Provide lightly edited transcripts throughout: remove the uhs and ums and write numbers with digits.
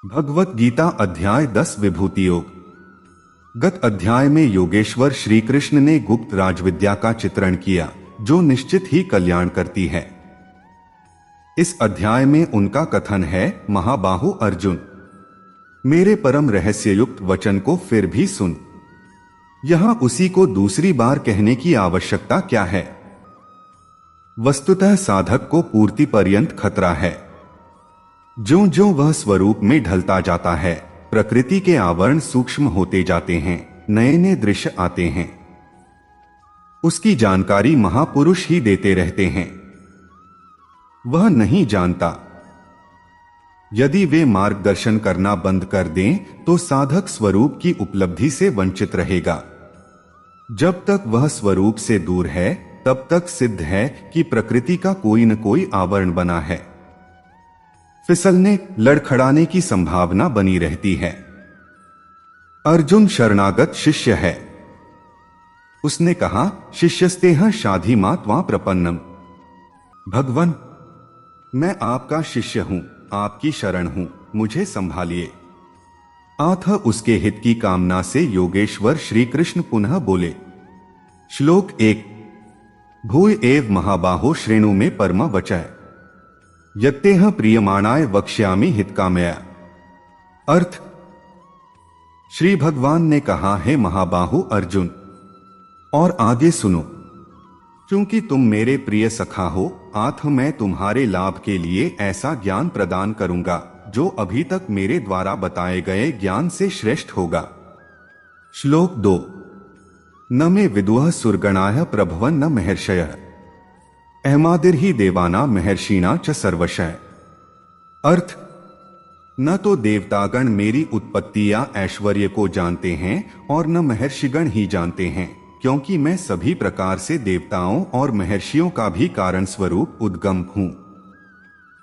भगवत गीता अध्याय 10 विभूति योग। गत अध्याय में योगेश्वर श्री कृष्ण ने गुप्त राजविद्या का चित्रण किया जो निश्चित ही कल्याण करती है। इस अध्याय में उनका कथन है, महाबाहु अर्जुन, मेरे परम रहस्ययुक्त वचन को फिर भी सुन। यहां उसी को दूसरी बार कहने की आवश्यकता क्या है? वस्तुतः साधक को पूर्ति पर्यंत खतरा है। ज्यों ज्यों वह स्वरूप में ढलता जाता है, प्रकृति के आवरण सूक्ष्म होते जाते हैं, नए नए दृश्य आते हैं। उसकी जानकारी महापुरुष ही देते रहते हैं, वह नहीं जानता। यदि वे मार्गदर्शन करना बंद कर दें तो साधक स्वरूप की उपलब्धि से वंचित रहेगा। जब तक वह स्वरूप से दूर है तब तक सिद्ध है कि प्रकृति का कोई न कोई आवरण बना है। फिसलने लड़खड़ाने की संभावना बनी रहती है। अर्जुन शरणागत शिष्य है। उसने कहा, शिष्यस्तेह शाधि मात्वा प्रपन्नम। भगवान, मैं आपका शिष्य हूं, आपकी शरण हूं, मुझे संभालिए। आथ उसके हित की कामना से योगेश्वर श्री कृष्ण पुनः बोले। श्लोक 1। भूय एव महाबाहो श्रेणु में परम वचः यत्तेह प्रियमाणाय वक्ष्यामि हितकामया। अर्थ, श्री भगवान ने कहा है, महाबाहु अर्जुन, और आगे सुनो। क्योंकि तुम मेरे प्रिय सखा हो, आथ मैं तुम्हारे लाभ के लिए ऐसा ज्ञान प्रदान करूंगा जो अभी तक मेरे द्वारा बताए गए ज्ञान से श्रेष्ठ होगा। श्लोक 2। न मे विदुः सुरगणाः प्रभवन् न महर्षयः अहमादिर्हि देवाना महर्षिणा च सर्वशः। अर्थ, न तो देवतागण मेरी उत्पत्ति या ऐश्वर्य को जानते हैं और न महर्षिगण ही जानते हैं, क्योंकि मैं सभी प्रकार से देवताओं और महर्षियों का भी कारण स्वरूप उद्गम हूं।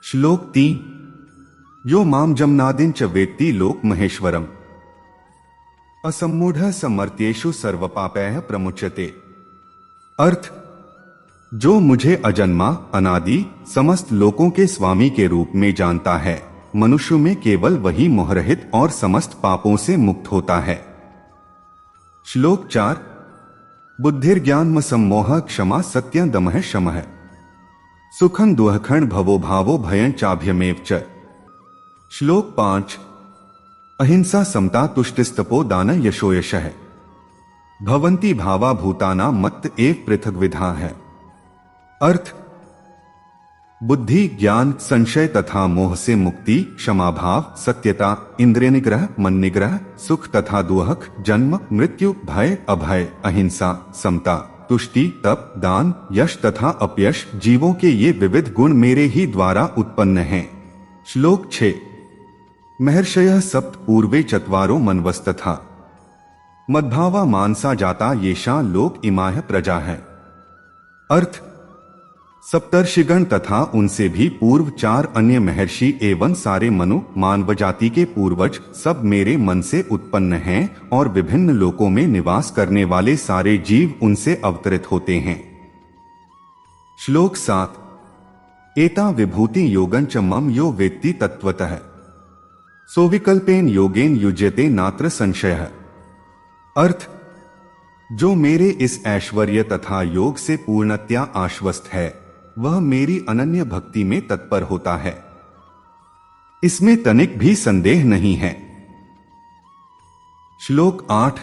श्लोक 3। यो माम जमनादिं च वेत्ति लोक महेश्वरम असम्मूढ़ समर्त्येषु सर्वपापैः प्रमुच्यते। अर्थ, जो मुझे अजन्मा अनादि समस्त लोकों के स्वामी के रूप में जानता है, मनुष्य में केवल वही मोहरहित और समस्त पापों से मुक्त होता है। श्लोक 4। बुद्धिर्ज्ञानम सम्मोह क्षमा सत्यं दमः शमः सुखं दुःखं भवो भावो भयं चाभयमेव च। श्लोक 5। अहिंसा समता तुष्टिस्तपो दान यशो यशः भवन्ति भावा भूतानां मत्त एव पृथग्विधा है। अर्थ, बुद्धि, ज्ञान, संशय तथा मोह से मुक्ति, क्षमा भाव, सत्यता, इंद्रिय निग्रह, मन निग्रह, सुख तथा दुख, जन्म मृत्यु, भय अभय, अहिंसा, समता, तुष्टि, तप, दान, यश तथा अपयश, जीवों के ये विविध गुण मेरे ही द्वारा उत्पन्न हैं। श्लोक 6। महर्षयः सप्त पूर्वे चत्वारो मनवस्तथा मद्भावा मानसा जाता येषां लोक इमाः प्रजा है। अर्थ, सप्तर्षिगण तथा उनसे भी पूर्व 4 अन्य महर्षि एवं सारे मनु मानव जाति के पूर्वज सब मेरे मन से उत्पन्न हैं और विभिन्न लोकों में निवास करने वाले सारे जीव उनसे अवतरित होते हैं। श्लोक 7। एता विभूति योगं च मम यो वेत्ति तत्वतः सोविकल्पेन योगेन युज्यते नात्र संशयः। अर्थ, जो मेरे इस ऐश्वर्य तथा योग से पूर्णतया आश्वस्त है, वह मेरी अनन्य भक्ति में तत्पर होता है, इसमें तनिक भी संदेह नहीं है। श्लोक 8।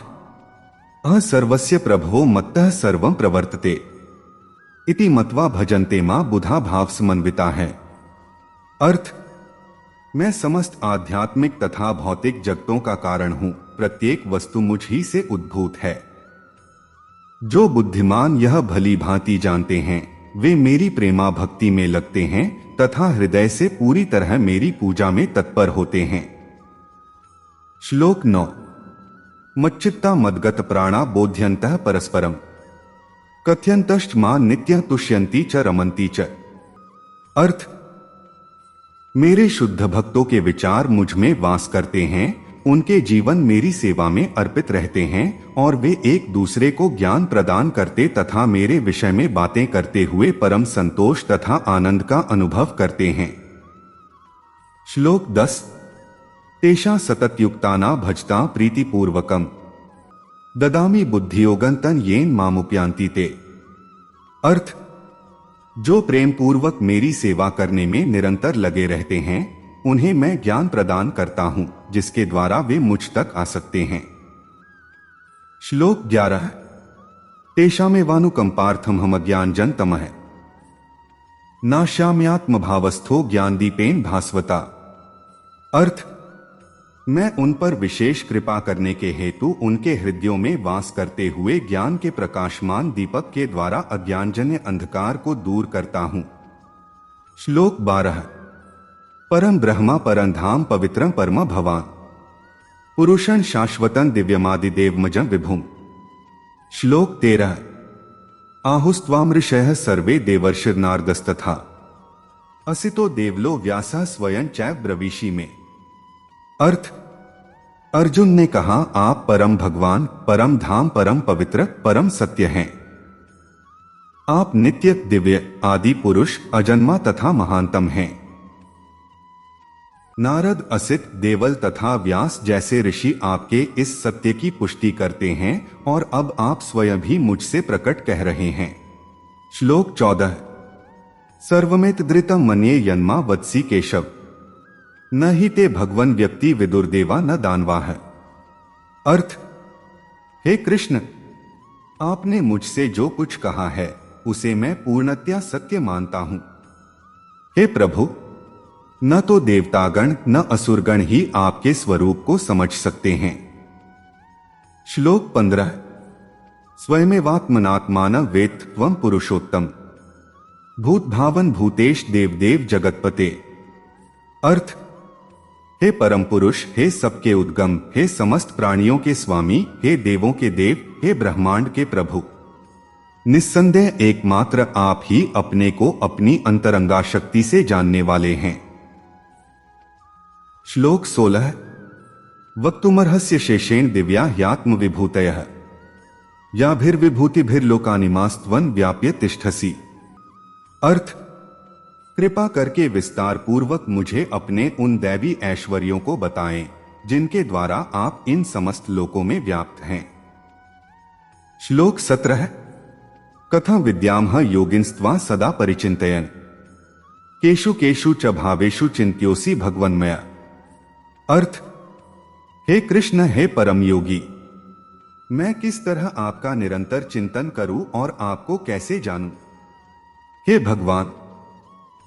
सर्वस्य प्रभवो मत्तः सर्वं प्रवर्तते इति मत्वा भजन्ते मां बुधा भाव समन्विता है। अर्थ, मैं समस्त आध्यात्मिक तथा भौतिक जगतों का कारण हूं, प्रत्येक वस्तु मुझ ही से उद्भूत है। जो बुद्धिमान यह भली भांति जानते हैं, वे मेरी प्रेमा भक्ति में लगते हैं तथा हृदय से पूरी तरह मेरी पूजा में तत्पर होते हैं। श्लोक 9। मच्चित्ता मद्गत प्राणा बोध्यन्तः परस्परम कथयन्तश्च मां नित्यं तुष्यन्ति च रमन्ति च। अर्थ, मेरे शुद्ध भक्तों के विचार मुझ में वास करते हैं, उनके जीवन मेरी सेवा में अर्पित रहते हैं और वे एक दूसरे को ज्ञान प्रदान करते तथा मेरे विषय में बातें करते हुए परम संतोष तथा आनंद का अनुभव करते हैं। श्लोक 10। तेषा सततयुक्ताना भजता प्रीतिपूर्वकम ददामि बुद्धियोगं तन येन मामुपयांति ते। अर्थ, जो प्रेम पूर्वक मेरी सेवा करने में निरंतर लगे रहते हैं उन्हें मैं ज्ञान प्रदान करता हूं जिसके द्वारा वे मुझ तक आ सकते हैं। श्लोक 11। तेषामेवानुकंपार्थम हम ज्ञानजन तमः नाश्याम्यात्म भावस्थो ज्ञान दीपेन भास्वता। अर्थ, मैं उन पर विशेष कृपा करने के हेतु उनके हृदयों में वास करते हुए ज्ञान के प्रकाशमान दीपक के द्वारा अज्ञानजन्य अंधकार को दूर करता हूं। श्लोक 12। परम ब्रह्मा परम धाम पवित्रम परम भवान पुरुषं शाश्वतं दिव्यमादिदेवमजं विभुम। श्लोक 13। आहुस्त्वाम ऋषयः सर्वे देवर्षिर्नारदस्तथा असितो देवलो व्यासः स्वयं चैव ब्रवीषि में। अर्थ, अर्जुन ने कहा, आप परम भगवान, परम धाम, परम पवित्र, परम सत्य हैं। आप नित्य, दिव्य, आदि पुरुष, अजन्मा तथा महानतम हैं। नारद, असित, देवल तथा व्यास जैसे ऋषि आपके इस सत्य की पुष्टि करते हैं और अब आप स्वयं भी मुझसे प्रकट कह रहे हैं। श्लोक 14। सर्वमेत धृतम मन्ये यन्मा वत्सी केशव न ही ते भगवन व्यक्ति विदुर्देवा न दानवाह। अर्थ, हे कृष्ण, आपने मुझसे जो कुछ कहा है उसे मैं पूर्णतया सत्य मानता हूं। हे प्रभु, न तो देवतागण न असुरगण ही आपके स्वरूप को समझ सकते हैं। श्लोक 15। स्वयमेवात्मनात्मान वेत्थ त्वं पुरुषोत्तम भूतभावन भूतेश देवदेव जगतपते। अर्थ, हे परम पुरुष, हे सबके उद्गम, हे समस्त प्राणियों के स्वामी, हे देवों के देव, हे ब्रह्मांड के प्रभु, निस्संदेह एकमात्र आप ही अपने को अपनी अंतरंगा शक्ति से जानने वाले हैं। श्लोक 16। वक्तुमर्हस्य शेषेण दिव्या ह्यात्म विभूतयः याभिर्विभूतिभिर्लोकानिमास्त्वं व्याप्य तिष्ठसि। अर्थ, कृपा करके विस्तार पूर्वक मुझे अपने उन दैवी ऐश्वर्यों को बताएं जिनके द्वारा आप इन समस्त लोकों में व्याप्त हैं। श्लोक 17। कथं विद्यामह योगिंस्त्वा सदा परिचिन्तयन् केषु केषु च भावेषु चिन्त्योऽसि भगवन्मया। अर्थ, हे कृष्ण, हे परम योगी, मैं किस तरह आपका निरंतर चिंतन करूं और आपको कैसे जानूं। हे भगवान,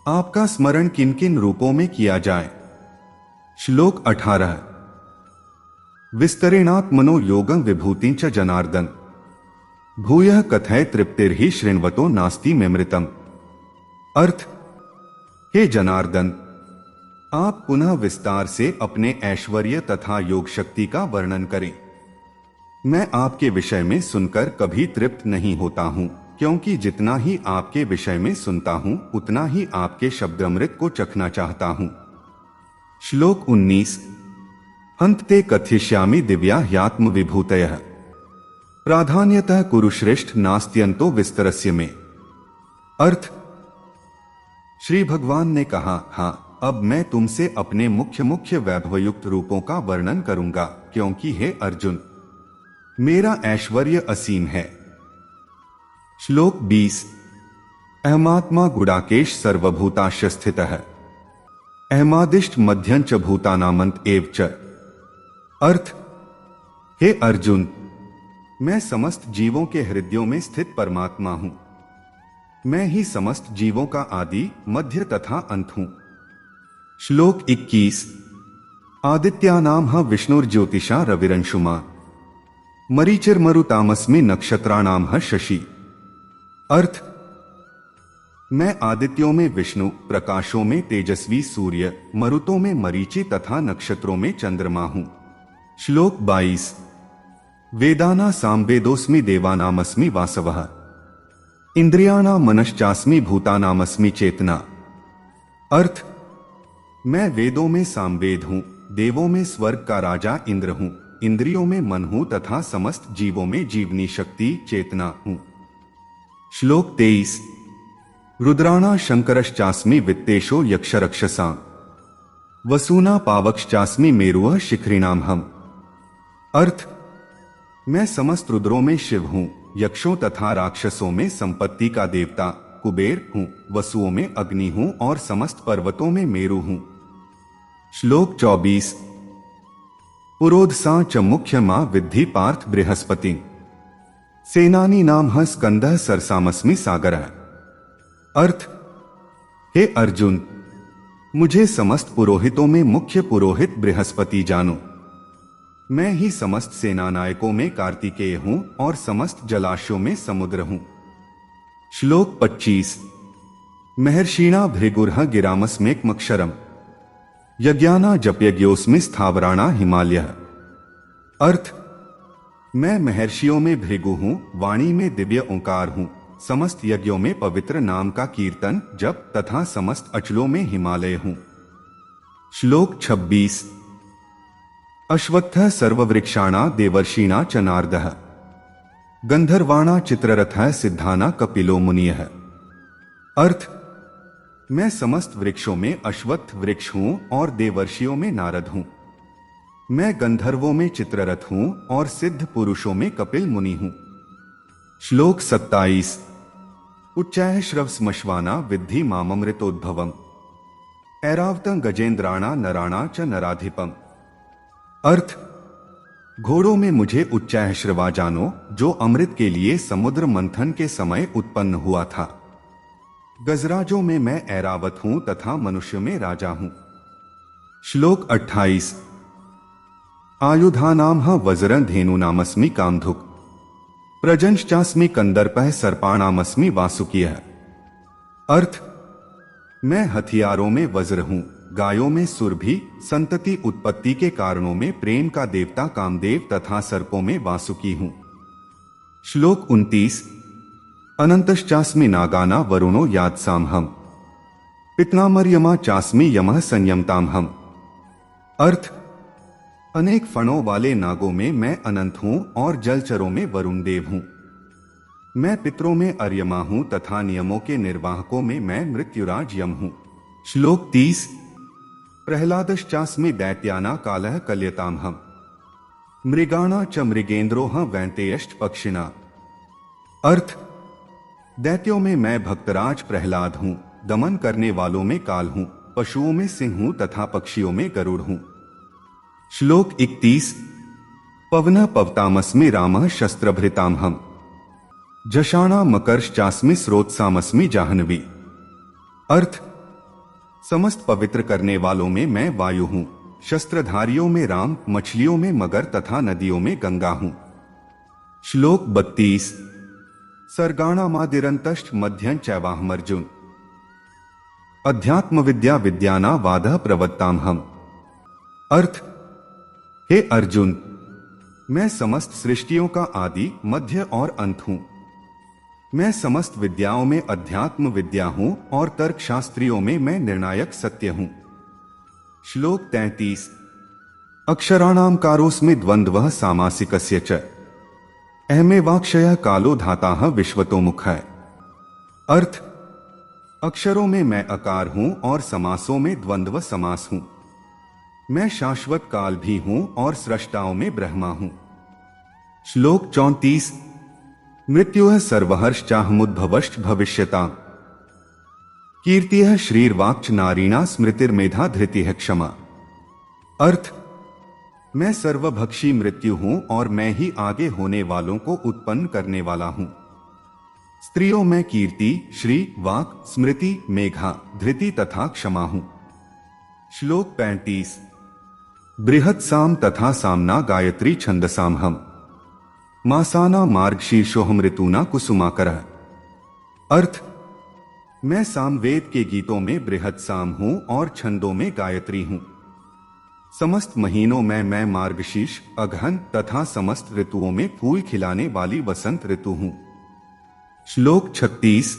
आपका स्मरण किन किन रूपों में किया जाए। श्लोक 18। विस्तरेणात्मनो योगं विभूतिं च जनार्दन भूयः कथय तृप्तिर्हि शृण्वतो नास्ति मेमृतम्। अर्थ, हे जनार्दन, आप पुनः विस्तार से अपने ऐश्वर्य तथा योग शक्ति का वर्णन करें। मैं आपके विषय में सुनकर कभी तृप्त नहीं होता हूं, क्योंकि जितना ही आपके विषय में सुनता हूं उतना ही आपके शब्दामृत को चखना चाहता हूं। श्लोक 19। हन्ते कथयिष्यामि दिव्या ह्यात्म विभूतयः प्राधान्यतः कुरुश्रेष्ठ नास्त्यंतो विस्तरस्य में। अर्थ, श्री भगवान ने कहा, हाँ, अब मैं तुमसे अपने मुख्य मुख्य वैभवयुक्त रूपों का वर्णन करूंगा, क्योंकि हे अर्जुन, मेरा ऐश्वर्य असीम है। श्लोक 20। अहमात्मा गुडाकेश सर्वभूताश्च स्थितः अहमादिष्ट मध्यं च भूतानामंत एव च। अर्थ, हे अर्जुन, मैं समस्त जीवों के हृदयों में स्थित परमात्मा हूं। मैं ही समस्त जीवों का आदि, मध्य तथा अंत हूं। श्लोक 21। आदित्यानाम ह विष्णुर्ज्योतिषा रविरंशुमा मरीचिर्मरुतामस्मि नक्षत्राणाम ह शशि। अर्थ, मैं आदित्यों में विष्णु, प्रकाशों में तेजस्वी सूर्य, मरुतों में मरीचि तथा नक्षत्रों में चंद्रमा हूं। श्लोक 22। वेदाना सामवेदोस्मि देवानामस्मि वासवः इंद्रियाणां मनश्चास्मि भूतानामस्मि चेतना। अर्थ, मैं वेदों में सामवेद हूं, देवों में स्वर्ग का राजा इंद्र हूं, इंद्रियों में मन हूं तथा समस्त जीवों में जीवनी शक्ति चेतना हूं। श्लोक 23। रुद्राणा शंकरश्चास्मि वित्तेशो यक्षरक्षसां वसूना पावक्षचास्मि मेरुः शिखरिणाम हम। अर्थ, मैं समस्त रुद्रों में शिव हूँ, यक्षों तथा राक्षसों में संपत्ति का देवता कुबेर हूँ, वसुओं में अग्नि हूँ और समस्त पर्वतों में मेरु हूँ। श्लोक 24। पुरोधसा च मुख्य मां विद्धि पार्थ बृहस्पति सेनानी नाम ह स्कंदः सरसामस्मि सागरः। अर्थ, हे अर्जुन, मुझे समस्त पुरोहितों में मुख्य पुरोहित बृहस्पति जानो। मैं ही समस्त सेनानायकों में कार्तिकेय हूं और समस्त जलाशयों में समुद्र हूं। श्लोक 25। महर्षिणा भृगुर्ह गिरामस्मेकमक्षरम यज्ञाना जपयज्ञोस्मि स्थावराणा हिमालयः। अर्थ, मैं महर्षियों में भृगु हूं, वाणी में दिव्य ओंकार हूं, समस्त यज्ञों में पवित्र नाम का कीर्तन जप तथा समस्त अचलों में हिमालय हूं। श्लोक 26। अश्वत्थः सर्ववृक्षाणा देवर्षिणा च नारदः गंधर्वाणा चित्ररथः सिद्धाना कपिलो मुनियः। अर्थ, मैं समस्त वृक्षों में अश्वत्थ वृक्ष हूं और देवर्षियों में नारद हूं। मैं गंधर्वों में चित्ररथ हूं और सिद्ध पुरुषों में कपिल मुनि हूं। श्लोक 27। उच्चैः श्रवस्मश्वाना विद्धि माममृतोद्भवम् ऐरावतं गजेंद्राणा नराणा च नराधिपम। अर्थ, घोड़ों में मुझे उच्चैः श्रवा जानो, जो अमृत के लिए समुद्र मंथन के समय उत्पन्न हुआ था। गजराजों में मैं ऐरावत हूं तथा मनुष्य में राजा हूं। श्लोक 28। आयुधानाम ह वज्रं धेनुनामस्मि कामधुक् प्रजंश्चास्मि कंदर्पः सर्पाणामस्मि वासुकियः। अर्थ, मैं हथियारों में वज्र हूं, गायों में सुरभि, संतति उत्पत्ति के कारणों में प्रेम का देवता कामदेव तथा सर्पों में वासुकी हूं। श्लोक 29। अनंतश्चास्मि नागाना वरुणो यादसाम हम पितनामर्यमा चास्मि यमः संयमताम हम। अर्थ, अनेक फणों वाले नागों में मैं अनंत हूं और जलचरों में वरुण देव हूं। मैं पितरों में अर्यमा हूं तथा नियमों के निर्वाहकों में मैं मृत्युराज यम हूं। श्लोक 30। प्रहलादश्चास्मि दैत्याना कालः कल्यताम हम मृगाणा च मृगेंद्रो ह वैंतेयश्च पक्षिणा। अर्थ, दैत्यों में मैं भक्तराज प्रहलाद हूं, दमन करने वालों में काल हूं, पशुओं में सिंह हूं तथा पक्षियों में गरुड़ हूं। श्लोक 31। पवनः पवतामस्मि रामः शस्त्रभृताम हम जशाणा मकर्श्चास्मि स्रोतसामस्मि जाह्नवी। अर्थ, समस्त पवित्र करने वालों में मैं वायु हूं, शस्त्रधारियों में राम, मछलियों में मगर तथा नदियों में गंगा हूं। श्लोक 32। सर्गाणामादिरन्तश्च मध्यं चैवाहमर्जुन अध्यात्म विद्या विद्याना वादः प्रवत्ताम हम। अर्थ, हे अर्जुन, मैं समस्त सृष्टियों का आदि, मध्य और अंत हूं। मैं समस्त विद्याओं में अध्यात्म विद्या हूं और तर्क शास्त्रियों में मैं निर्णायक सत्य हूं। श्लोक 33। अक्षराणाम कारोस्मि द्वंद्वः सामासिकस्य च अहमेवाक्षयः कालो धाताः विश्वतोमुखः। अर्थ, अक्षरों में मैं अकार हूं और समासों में द्वंद्व समास हूं। मैं शाश्वत काल भी हूं और सृष्टाओं में ब्रह्मा हूं। श्लोक 34। मृत्युः सर्वहर्षचाहमुद्भवश्च भविष्यताम् कीर्तिः श्रीर्वाक्च नारीणा स्मृतिर्मेधा धृतिः क्षमा। अर्थ, मैं सर्वभक्षी मृत्यु हूं और मैं ही आगे होने वालों को उत्पन्न करने वाला हूं। स्त्रियों में कीर्ति, श्री, वाक, स्मृति, मेघा, धृति तथा क्षमा हूं। श्लोक 35। बृहत्साम तथा सामना गायत्री छंदसाम हम मासाना मार्गशीर्षोहम ऋतुना कुसुमाकरः। अर्थ, मैं सामवेद के गीतों में बृहत्साम हूं और छंदों में गायत्री हूं। समस्त महीनों में मैं मार्गशीर्ष, अगहन तथा समस्त ऋतुओं में फूल खिलाने वाली वसंत ऋतु हूं। श्लोक 36।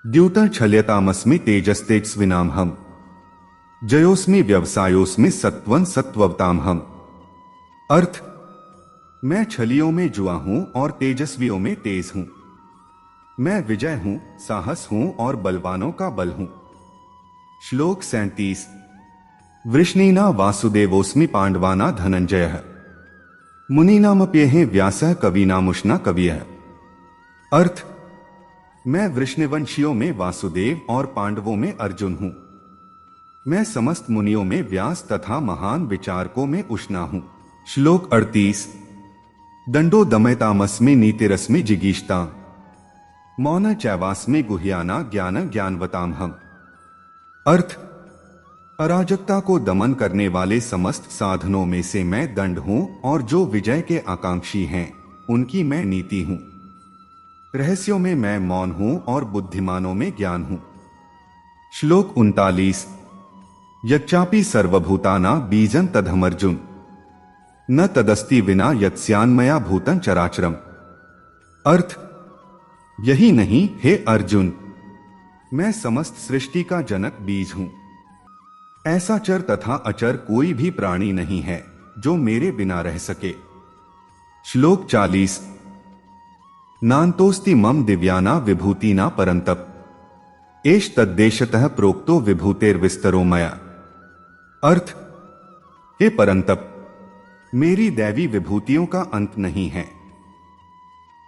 द्यूतः छल्यतामस्मि तेजस्तेजस्विनाम हम जयोस्मि व्यवसायोस्मि सत्वं सत्ववताम हम। अर्थ, मैं छलियों में जुआ हूं और तेजस्वियों में तेज हूं। मैं विजय हूं, साहस हूं और बलवानों का बल हूं। श्लोक 37। वृष्णीना वासुदेवोस्मि पांडवाना धनंजय। मुनीनामप्येह व्यासः कवीनामुष्णा कवियः। अर्थ, मैं वृष्णिवंशियों में वासुदेव और पांडवों में अर्जुन हूं। मैं समस्त मुनियों में व्यास तथा महान विचारकों में उष्णा हूं। श्लोक 38। दंडो दमयतामस्मि नीतिरस्मि जिगीषता मौन चैवास्मि गुह्याना ज्ञान ज्ञानवतामहम्। अर्थ, अराजकता को दमन करने वाले समस्त साधनों में से मैं दंड हूं और जो विजय के आकांक्षी हैं उनकी मैं नीति हूं। रहस्यों में मैं मौन हूं और बुद्धिमानों में ज्ञान हूं। श्लोक 39। यच्चापि सर्वभूताना बीजं तदहमर्जुन न तदस्ति विना यत्स्यान्मया भूतं चराचरम। अर्थ, यही नहीं हे अर्जुन, मैं समस्त सृष्टि का जनक बीज हूं। ऐसा चर तथा अचर कोई भी प्राणी नहीं है जो मेरे बिना रह सके। श्लोक 40। नान्तोस्ति मम दिव्याना विभूतिना परंतप एष तद्देशतः प्रोक्तो विभूतेर्विस्तरो मया। अर्थ, हे परंतप, मेरी दैवी विभूतियों का अंत नहीं है।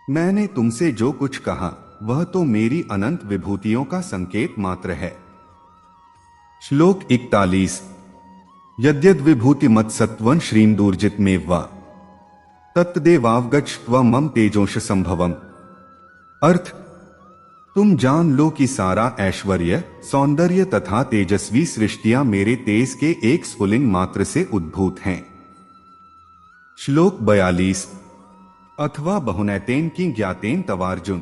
मैंने तुमसे जो कुछ कहा वह तो मेरी अनंत विभूतियों का संकेत मात्र है। श्लोक 41। यद्यद् विभूतिमत् सत्वं श्रीं दूर्जित में वा तत्देवावगच्छ त्वं मम तेजोंश संभवम्। अर्थ, तुम जान लो कि सारा ऐश्वर्य, सौंदर्य तथा तेजस्वी सृष्टियां मेरे तेज के एक स्फुलिंग मात्र से उद्भूत हैं। श्लोक 42। अथवा बहुनैतेन की ज्ञातेन तवार्जुन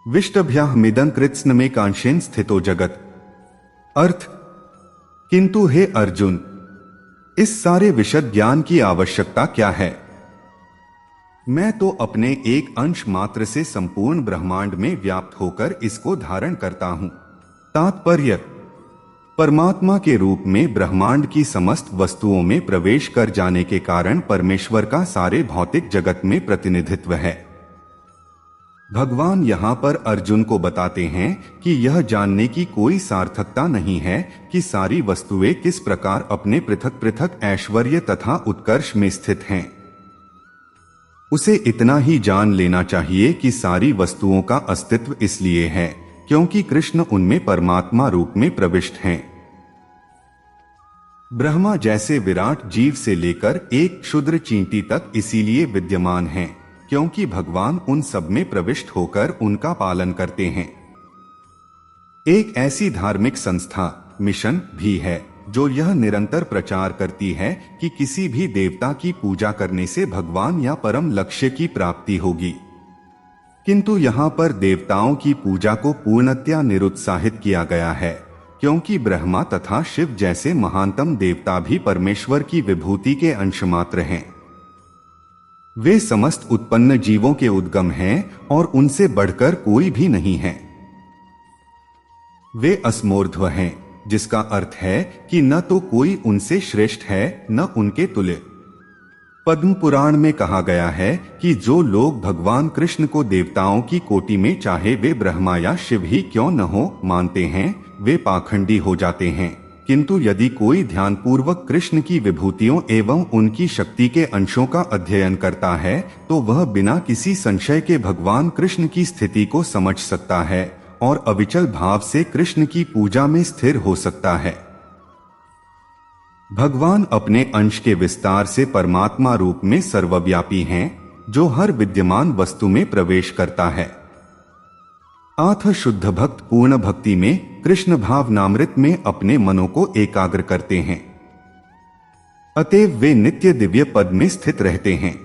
विष्टभ्याहमिदं कृत्स्न में कांक्षेन स्थितो जगत। अर्थ, किंतु हे अर्जुन, इस सारे विशद ज्ञान की आवश्यकता क्या है? मैं तो अपने एक अंश मात्र से संपूर्ण ब्रह्मांड में व्याप्त होकर इसको धारण करता हूं। तात्पर्य, परमात्मा के रूप में ब्रह्मांड की समस्त वस्तुओं में प्रवेश कर जाने के कारण परमेश्वर का सारे भौतिक जगत में प्रतिनिधित्व है। भगवान यहाँ पर अर्जुन को बताते हैं कि यह जानने की कोई सार्थकता नहीं है कि सारी वस्तुएं किस प्रकार अपने पृथक पृथक ऐश्वर्य तथा उत्कर्ष में स्थित हैं। उसे इतना ही जान लेना चाहिए कि सारी वस्तुओं का अस्तित्व इसलिए है क्योंकि कृष्ण उनमें परमात्मा रूप में प्रविष्ट हैं। ब्रह्मा जैसे विराट जीव से लेकर एक क्षुद्र चींटी तक इसीलिए विद्यमान हैं क्योंकि भगवान उन सब में प्रविष्ट होकर उनका पालन करते हैं। एक ऐसी धार्मिक संस्था, मिशन भी है जो यह निरंतर प्रचार करती है कि किसी भी देवता की पूजा करने से भगवान या परम लक्ष्य की प्राप्ति होगी। किंतु यहाँ पर देवताओं की पूजा को पूर्णतया निरुत्साहित किया गया है क्योंकि ब्रह्मा तथा शिव जैसे महानतम देवता भी परमेश्वर की विभूति के अंश मात्र हैं। वे समस्त उत्पन्न जीवों के उद्गम हैं और उनसे बढ़कर कोई भी नहीं है। वे अस्मूर्ध्व हैं, जिसका अर्थ है कि न तो कोई उनसे श्रेष्ठ है न उनके तुल्य। पद्म पुराण में कहा गया है कि जो लोग भगवान कृष्ण को देवताओं की कोटि में चाहे वे ब्रह्मा या शिव ही क्यों न हो मानते हैं, वे पाखंडी हो जाते हैं। किंतु यदि कोई ध्यानपूर्वक कृष्ण की विभूतियों एवं उनकी शक्ति के अंशों का अध्ययन करता है तो वह बिना किसी संशय के भगवान कृष्ण की स्थिति को समझ सकता है और अविचल भाव से कृष्ण की पूजा में स्थिर हो सकता है। भगवान अपने अंश के विस्तार से परमात्मा रूप में सर्वव्यापी हैं, जो हर विद्यमान वस्तु में प्रवेश करता है। आथ शुद्ध भक्त पूर्ण भक्ति में कृष्ण भावनामृत में अपने मनों को एकाग्र करते हैं, अतएव वे नित्य दिव्य पद में स्थित रहते हैं।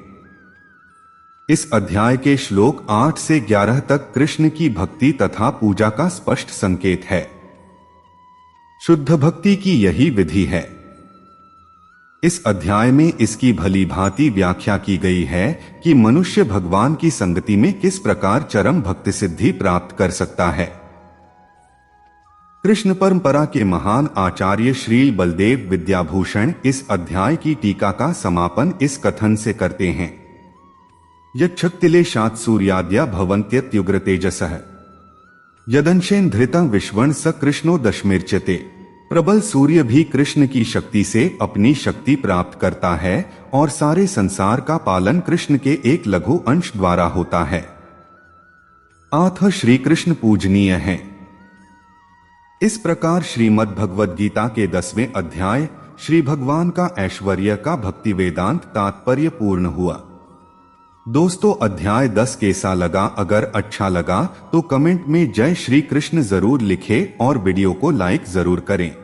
इस अध्याय के श्लोक 8 से 11 तक कृष्ण की भक्ति तथा पूजा का स्पष्ट संकेत है। शुद्ध भक्ति की यही विधि है। इस अध्याय में इसकी भली भांति व्याख्या की गई है कि मनुष्य भगवान की संगति में किस प्रकार चरम भक्ति सिद्धि प्राप्त कर सकता है। कृष्ण परंपरा के महान आचार्य श्री बलदेव विद्याभूषण इस अध्याय की टीका का समापन इस कथन से करते हैं, यच्छक्तिलेशात् सूर्याद्या भवन्त्यत्युग्र तेजसः यदंशेन धृतं विश्वं स कृष्णो दशमिर्च्यते। प्रबल सूर्य भी कृष्ण की शक्ति से अपनी शक्ति प्राप्त करता है और सारे संसार का पालन कृष्ण के एक लघु अंश द्वारा होता है। अतः श्री कृष्ण पूजनीय है। इस प्रकार श्रीमद् भगवद गीता के 10वें अध्याय श्री भगवान का ऐश्वर्य का भक्ति वेदांत तात्पर्य पूर्ण हुआ। दोस्तों, अध्याय 10 कैसा लगा? अगर अच्छा लगा तो कमेंट में जय श्री कृष्ण जरूर लिखें और वीडियो को लाइक जरूर करें।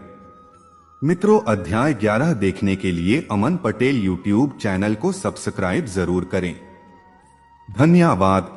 मित्रों, अध्याय 11 देखने के लिए अमन पटेल यूट्यूब चैनल को सब्सक्राइब जरूर करें। धन्यवाद।